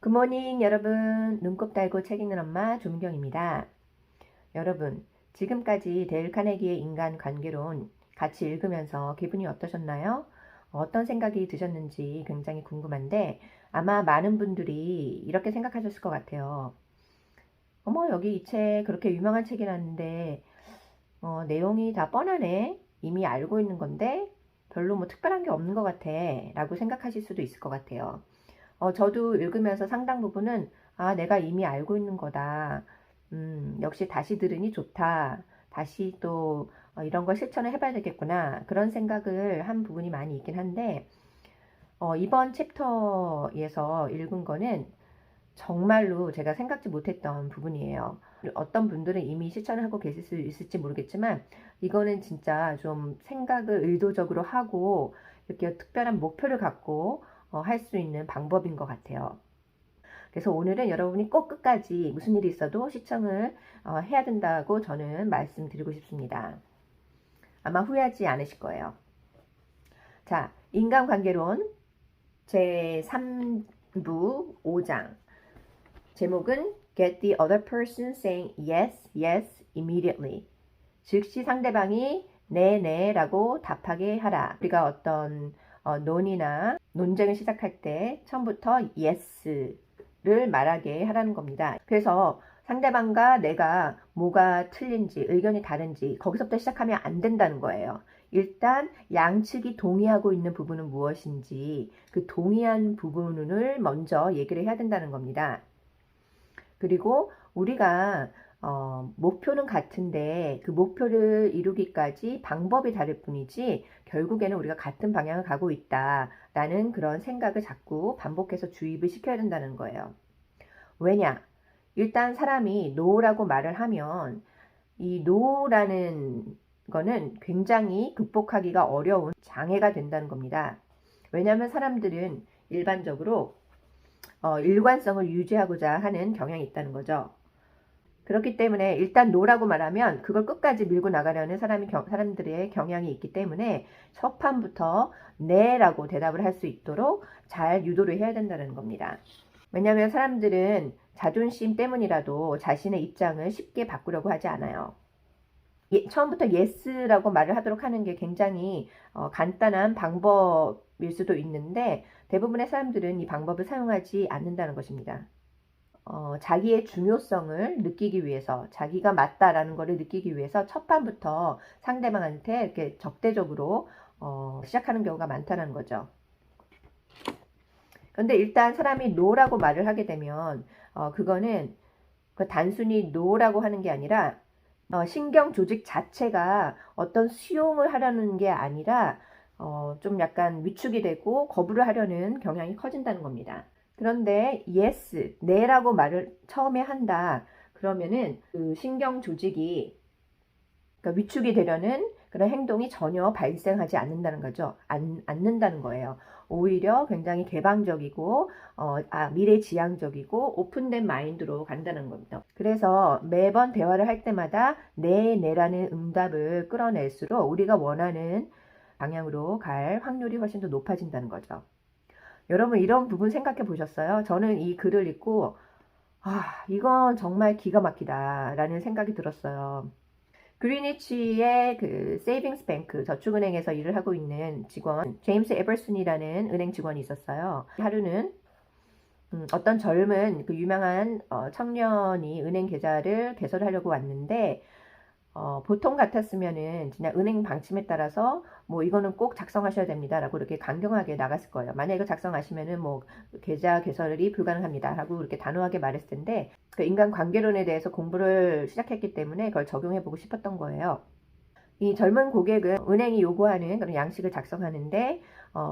굿모닝 여러분. 눈곱 달고 책 읽는 엄마 조민경입니다. 여러분, 지금까지 데일 카네기의 인간관계론 같이 읽으면서 기분이 어떠셨나요? 어떤 생각이 드셨는지 굉장히 궁금한데 아마 많은 분들이 이렇게 생각하셨을 것 같아요. 어머, 여기 이 책 그렇게 유명한 책이라는데 내용이 다 뻔하네. 이미 알고 있는 건데 별로 뭐 특별한 게 없는 것 같아 라고 생각하실 수도 있을 것 같아요. 저도 읽으면서 상당 부분은 내가 이미 알고 있는 거다. 역시 다시 들으니 좋다. 다시 또 이런 걸 실천을 해봐야 되겠구나. 그런 생각을 한 부분이 많이 있긴 한데 이번 챕터에서 읽은 거는 정말로 제가 생각지 못했던 부분이에요. 어떤 분들은 이미 실천을 하고 계실 수 있을지 모르겠지만 이거는 진짜 좀 생각을 의도적으로 하고 이렇게 특별한 목표를 갖고 할 수 있는 방법인 것 같아요. 그래서 오늘은 여러분이 꼭 끝까지 무슨 일이 있어도 시청을 해야 된다고 저는 말씀드리고 싶습니다. 아마 후회하지 않으실 거예요. 자, 인간관계론 제3부 5장 제목은 Get the other person saying yes, yes immediately. 즉시 상대방이 네 라고 답하게 하라. 우리가 어떤 논의나 논쟁을 시작할 때 처음부터 yes를 말하게 하라는 겁니다. 그래서 상대방과 내가 뭐가 틀린지 의견이 다른지 거기서부터 시작하면 안 된다는 거예요. 일단 양측이 동의하고 있는 부분은 무엇인지 그 동의한 부분을 먼저 얘기를 해야 된다는 겁니다. 그리고 우리가 목표는 같은데 그 목표를 이루기까지 방법이 다를 뿐이지 결국에는 우리가 같은 방향을 가고 있다라는 그런 생각을 자꾸 반복해서 주입을 시켜야 된다는 거예요. 왜냐? 일단 사람이 no라고 말을 하면 이 no라는 거는 굉장히 극복하기가 어려운 장애가 된다는 겁니다. 왜냐하면 사람들은 일반적으로 일관성을 유지하고자 하는 경향이 있다는 거죠. 그렇기 때문에 일단 노라고 말하면 그걸 끝까지 밀고 나가려는 사람들의 경향이 있기 때문에 첫 판부터 네라고 대답을 할 수 있도록 잘 유도를 해야 된다는 겁니다. 왜냐하면 사람들은 자존심 때문이라도 자신의 입장을 쉽게 바꾸려고 하지 않아요. 처음부터 yes라고 말을 하도록 하는 게 굉장히 간단한 방법일 수도 있는데 대부분의 사람들은 이 방법을 사용하지 않는다는 것입니다. 자기의 중요성을 느끼기 위해서 자기가 맞다라는 것을 느끼기 위해서 첫 판부터 상대방한테 이렇게 적대적으로 시작하는 경우가 많다는 거죠. 그런데 일단 사람이 no라고 말을 하게 되면 그거는 단순히 no라고 하는 게 아니라 신경 조직 자체가 어떤 수용을 하려는 게 아니라 좀 약간 위축이 되고 거부를 하려는 경향이 커진다는 겁니다. 그런데 yes, 네라고 말을 처음에 한다. 그러면은 그 신경 조직이 그러니까 위축이 되려는 그런 행동이 전혀 발생하지 않는다는 거죠. 않는다는 거예요. 오히려 굉장히 개방적이고 미래지향적이고 오픈된 마인드로 간다는 겁니다. 그래서 매번 대화를 할 때마다 네라는 응답을 끌어낼수록 우리가 원하는 방향으로 갈 확률이 훨씬 더 높아진다는 거죠. 여러분 이런 부분 생각해 보셨어요? 저는 이 글을 읽고 이건 정말 기가 막히다 라는 생각이 들었어요. 그리니치의 그 세이빙스 뱅크 저축은행에서 일을 하고 있는 직원 제임스 에버슨이라는 은행 직원이 있었어요. 하루는 어떤 젊은 그 유명한 청년이 은행 계좌를 개설하려고 왔는데 보통 같았으면은 그냥 은행 방침에 따라서 뭐 이거는 꼭 작성하셔야 됩니다 라고 이렇게 강경하게 나갔을 거예요. 만약에 이거 작성하시면은 뭐 계좌 개설이 불가능합니다 라고 이렇게 단호하게 말했을 텐데 그 인간관계론에 대해서 공부를 시작했기 때문에 그걸 적용해 보고 싶었던 거예요. 이 젊은 고객은 은행이 요구하는 그런 양식을 작성하는데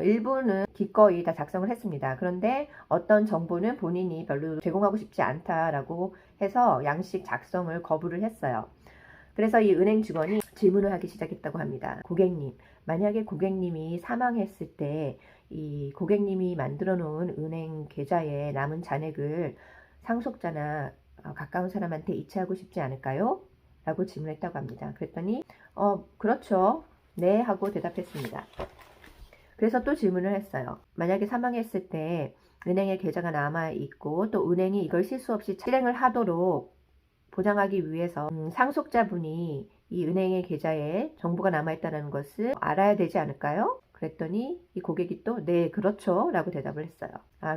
일부는 기꺼이 다 작성을 했습니다. 그런데 어떤 정보는 본인이 별로 제공하고 싶지 않다라고 해서 양식 작성을 거부를 했어요. 그래서 이 은행 직원이 질문을 하기 시작했다고 합니다. 고객님, 만약에 고객님이 사망했을 때 이 고객님이 만들어 놓은 은행 계좌에 남은 잔액을 상속자나 가까운 사람한테 이체하고 싶지 않을까요? 라고 질문했다고 합니다. 그랬더니 그렇죠. 네 하고 대답했습니다. 그래서 또 질문을 했어요. 만약에 사망했을 때 은행에 계좌가 남아 있고 또 은행이 이걸 실수 없이 실행을 하도록 보장하기 위해서 상속자분이 이 은행의 계좌에 정보가 남아있다는 것을 알아야 되지 않을까요? 그랬더니 이 고객이 또 네, 그렇죠 라고 대답을 했어요.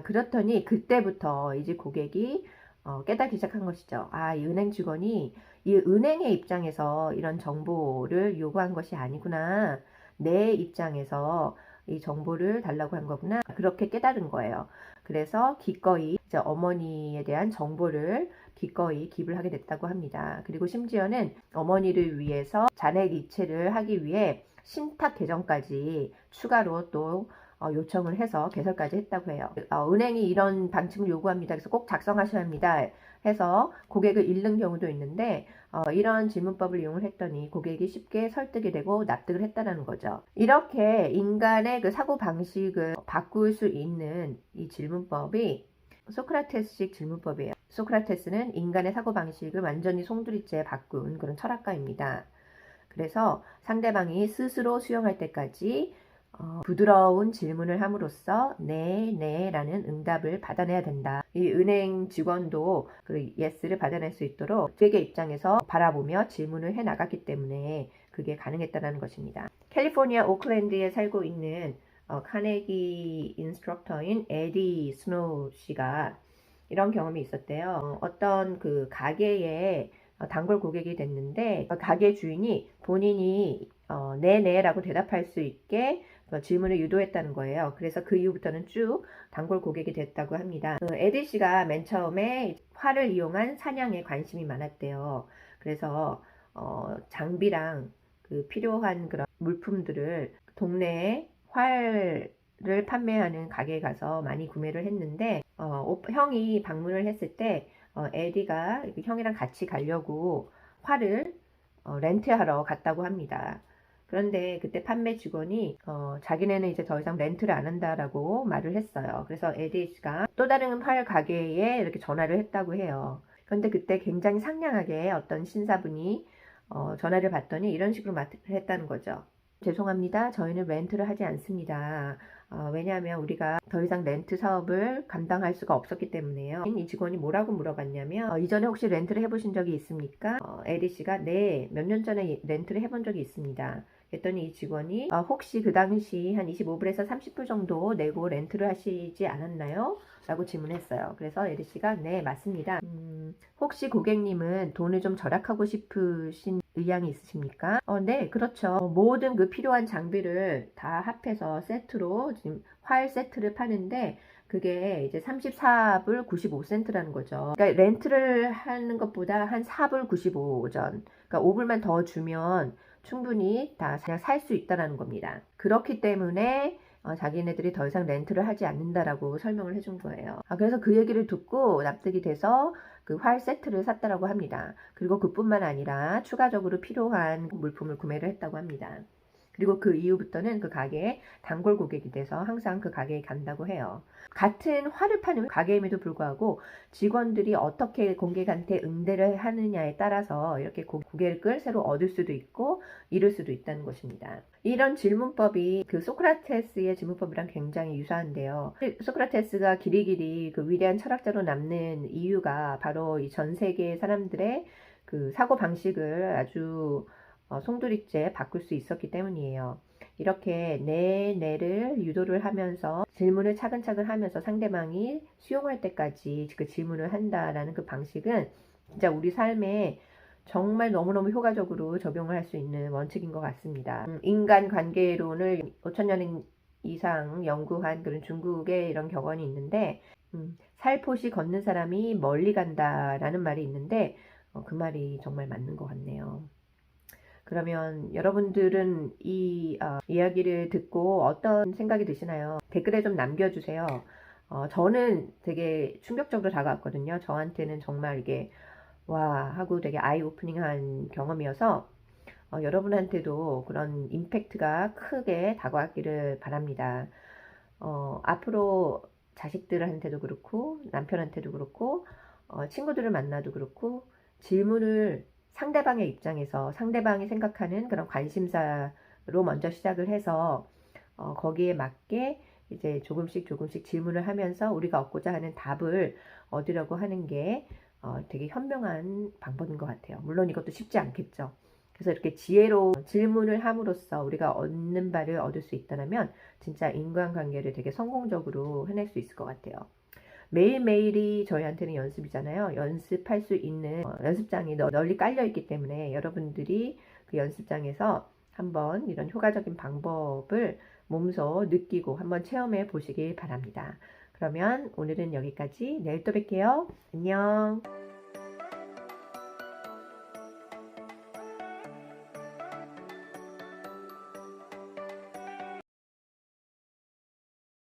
그렇더니 그때부터 이제 고객이 깨닫기 시작한 것이죠. 이 은행 직원이 이 은행의 입장에서 이런 정보를 요구한 것이 아니구나. 내 입장에서 이 정보를 달라고 한 거구나. 그렇게 깨달은 거예요. 그래서 기꺼이 이제 어머니에 대한 정보를 기꺼이 기부를 하게 됐다고 합니다. 그리고 심지어는 어머니를 위해서 잔액 이체를 하기 위해 신탁 계정까지 추가로 또 요청을 해서 개설까지 했다고 해요. 은행이 이런 방침을 요구합니다. 그래서 꼭 작성하셔야 합니다. 해서 고객을 잃는 경우도 있는데 이런 질문법을 이용을 했더니 고객이 쉽게 설득이 되고 납득을 했다는 거죠. 이렇게 인간의 그 사고 방식을 바꿀 수 있는 이 질문법이 소크라테스식 질문법이에요. 소크라테스는 인간의 사고 방식을 완전히 송두리째 바꾼 그런 철학가입니다. 그래서 상대방이 스스로 수용할 때까지 부드러운 질문을 함으로써 네, 네 라는 응답을 받아내야 된다. 이 은행 직원도 그 예스를 받아낼 수 있도록 그에게 입장에서 바라보며 질문을 해 나갔기 때문에 그게 가능했다는 것입니다. 캘리포니아 오클랜드에 살고 있는 카네기 인스트럭터인 에디 스노우 씨가 이런 경험이 있었대요. 어떤 그 가게에 단골 고객이 됐는데 가게 주인이 본인이 네네라고 대답할 수 있게 질문을 유도했다는 거예요. 그래서 그 이후부터는 쭉 단골 고객이 됐다고 합니다. 에디 씨가 맨 처음에 활을 이용한 사냥에 관심이 많았대요. 그래서 장비랑 그 필요한 그런 물품들을 동네에 활을 판매하는 가게에 가서 많이 구매를 했는데 형이 방문을 했을 때 에디가 형이랑 같이 가려고 활을 렌트하러 갔다고 합니다. 그런데 그때 판매 직원이 자기네는 이제 더 이상 렌트를 안 한다라고 말을 했어요. 그래서 에디가 또 다른 활 가게에 이렇게 전화를 했다고 해요. 그런데 그때 굉장히 상냥하게 어떤 신사분이 전화를 받더니 이런 식으로 말을 했다는 거죠. 죄송합니다. 저희는 렌트를 하지 않습니다. 왜냐하면 우리가 더 이상 렌트 사업을 감당할 수가 없었기 때문에요. 이 직원이 뭐라고 물어봤냐면 이전에 혹시 렌트를 해보신 적이 있습니까? 에디 씨가 네, 몇 년 전에 렌트를 해본 적이 있습니다. 그랬더니 이 직원이 혹시 그 당시 한 25불에서 30불 정도 내고 렌트를 하시지 않았나요? 라고 질문했어요. 그래서 에디 씨가 네, 맞습니다. 혹시 고객님은 돈을 좀 절약하고 싶으신 의향이 있으십니까? 네, 그렇죠. 모든 그 필요한 장비를 다 합해서 세트로 지금 활 세트를 파는데 그게 이제 34불 95센트라는 거죠. 그러니까 렌트를 하는 것보다 한 4불 95전. 그러니까 5불만 더 주면 충분히 다 그냥 살 수 있다는 겁니다. 그렇기 때문에 자기네들이 더 이상 렌트를 하지 않는다라고 설명을 해준 거예요. 그래서 그 얘기를 듣고 납득이 돼서 그 활 세트를 샀다라고 합니다. 그리고 그뿐만 아니라 추가적으로 필요한 물품을 구매를 했다고 합니다. 그리고 그 이후부터는 그 가게에 단골 고객이 돼서 항상 그 가게에 간다고 해요. 같은 활을 파는 가게임에도 불구하고 직원들이 어떻게 고객한테 응대를 하느냐에 따라서 이렇게 고객을 새로 얻을 수도 있고 잃을 수도 있다는 것입니다. 이런 질문법이 그 소크라테스의 질문법이랑 굉장히 유사한데요. 소크라테스가 길이길이 그 위대한 철학자로 남는 이유가 바로 이 전 세계 사람들의 그 사고 방식을 아주 송두리째 바꿀 수 있었기 때문이에요. 이렇게 뇌를 유도를 하면서 질문을 차근차근 하면서 상대방이 수용할 때까지 그 질문을 한다라는 그 방식은 진짜 우리 삶에 정말 너무너무 효과적으로 적용을 할 수 있는 원칙인 것 같습니다. 인간관계론을 5천년 이상 연구한 그런 중국의 이런 격언이 있는데 살포시 걷는 사람이 멀리 간다라는 말이 있는데 그 말이 정말 맞는 것 같네요. 그러면 여러분들은 이 이야기를 듣고 어떤 생각이 드시나요? 댓글에 좀 남겨주세요. 저는 되게 충격적으로 다가왔거든요. 저한테는 정말 이게 와 하고 되게 아이 오프닝한 경험이어서 여러분한테도 그런 임팩트가 크게 다가왔기를 바랍니다. 앞으로 자식들한테도 그렇고 남편한테도 그렇고 친구들을 만나도 그렇고 질문을 상대방의 입장에서 상대방이 생각하는 그런 관심사로 먼저 시작을 해서 거기에 맞게 이제 조금씩 질문을 하면서 우리가 얻고자 하는 답을 얻으려고 하는 게 되게 현명한 방법인 것 같아요. 물론 이것도 쉽지 않겠죠. 그래서 이렇게 지혜로 질문을 함으로써 우리가 얻는 바를 얻을 수 있다면 진짜 인간관계를 되게 성공적으로 해낼 수 있을 것 같아요. 매일매일이 저희한테는 연습이잖아요. 연습할 수 있는 연습장이 널리 깔려 있기 때문에 여러분들이 그 연습장에서 한번 이런 효과적인 방법을 몸소 느끼고 한번 체험해 보시길 바랍니다. 그러면 오늘은 여기까지. 내일 또 뵐게요. 안녕.